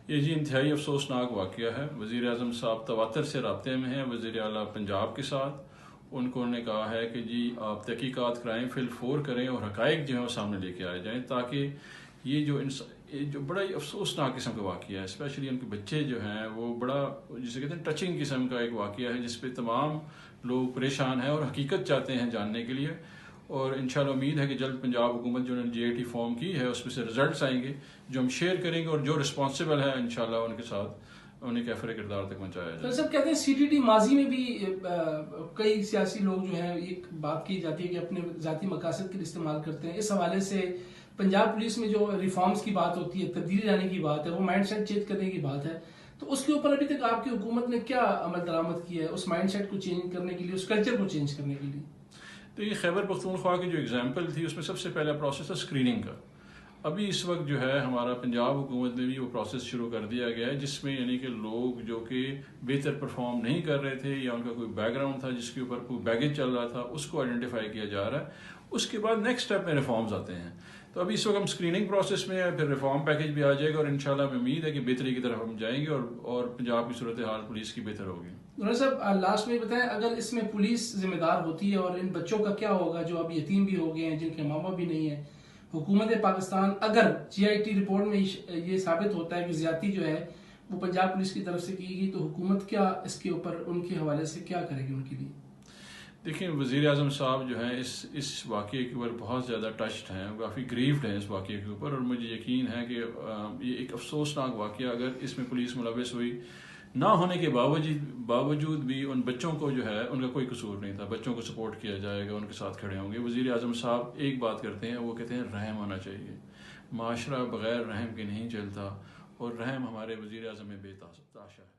یہ جی انتہائی افسوسناک واقعہ ہے. وزیر اعظم صاحب تواتر سے رابطے میں ہیں وزیر اعلیٰ پنجاب کے ساتھ. ان کو نے کہا ہے کہ جی آپ تحقیقات کرائیں، فی الفور کریں اور حقائق جو ہیں وہ سامنے لے کے آئے جائیں، تاکہ یہ جو بڑا ہی افسوسناک قسم کا واقعہ ہے، اسپیشلی ان کے بچے جو ہیں وہ بڑا جسے کہتے ہیں ٹچنگ قسم کا ایک واقعہ ہے، جس پہ تمام لوگ پریشان ہیں اور حقیقت چاہتے ہیں جاننے کے لیے. اور انشاءاللہ امید ہے کہ جلد پنجاب حکومت جو نے GIT فارم کی ہے اس میں سے رزلٹس آئیں گے جو ہم شیئر کریں گے، اور جو رسپانسبل ہے انشاءاللہ ان کے ساتھ انہیں کیفر کردار تک پہنچایا جائے. سر کہتے ہیں CTT ماضی میں بھی کئی سیاسی لوگ جو ہیں ایک بات کی جاتی ہے کہ اپنے ذاتی مقاصد کے لیے استعمال کرتے ہیں. اس حوالے سے پنجاب پولیس میں جو ریفارمز کی بات ہوتی ہے، تبدیلی لانے کی بات ہے، وہ مائنڈ سیٹ چینج کرنے کی بات ہے، تو اس کے اوپر ابھی تک آپ کی حکومت نے کیا عمل درآمد کیا ہے اس مائنڈ سیٹ کو چینج کرنے کے لیے، اس کلچر کو چینج کرنے کے لیے؟ تو یہ خیبر پختونخوا کی جو اگزامپل تھی اس میں سب سے پہلا پروسیس تھا اسکریننگ کا. ابھی اس وقت جو ہے ہمارا پنجاب حکومت نے بھی وہ پروسیس شروع کر دیا گیا ہے، جس میں یعنی کہ لوگ جو کہ بہتر پرفارم نہیں کر رہے تھے یا ان کا کوئی بیک گراؤنڈ تھا جس کے اوپر کوئی بیگیج چل رہا تھا، اس کو آئیڈینٹیفائی کیا جا رہا ہے. اس کے بعد نیکسٹ اسٹیپ میں ریفارمز آتے ہیں. تو ابھی اس وقت ہم اسکریننگ پروسیس میں ہے، پھر ریفارم پیکیج بھی آ جائے گا، اور انشاءاللہ ہمیں امید ہے کہ بہتری کی طرف ہم جائیں گے اور پنجاب کی صورتحال پولیس کی بہتر ہوگی. ڈاکٹر صاحب لاسٹ میں بتائیں، اگر اس میں پولیس ذمہ دار ہوتی ہے اور ان بچوں کا کیا ہوگا جو اب یتیم بھی ہو گئے ہیں، جن کے ماں باپ بھی نہیں ہیں؟ حکومت پاکستان اگر GIT رپورٹ میں یہ ثابت ہوتا ہے کہ زیادتی جو ہے وہ پنجاب پولیس کی طرف سے کی گئی، تو حکومت کیا اس کے اوپر ان کے حوالے سے کیا کرے گی ان کے لیے؟ دیکھیں وزیر اعظم صاحب جو ہیں اس واقعے کے اوپر بہت زیادہ ٹچڈ ہیں، کافی گریفڈ ہیں اس واقعے کے اوپر، اور مجھے یقین ہے کہ یہ ایک افسوسناک واقعہ اگر اس میں پولیس ملوث ہوئی نہ ہونے کے باوجود بھی ان بچوں کو جو ہے ان کا کوئی قصور نہیں تھا. بچوں کو سپورٹ کیا جائے گا، ان کے ساتھ کھڑے ہوں گے. وزیر اعظم صاحب ایک بات کرتے ہیں، وہ کہتے ہیں رحم آنا چاہیے، معاشرہ بغیر رحم کے نہیں چلتا، اور رحم ہمارے وزیر اعظم میں بے تحاشا ہے.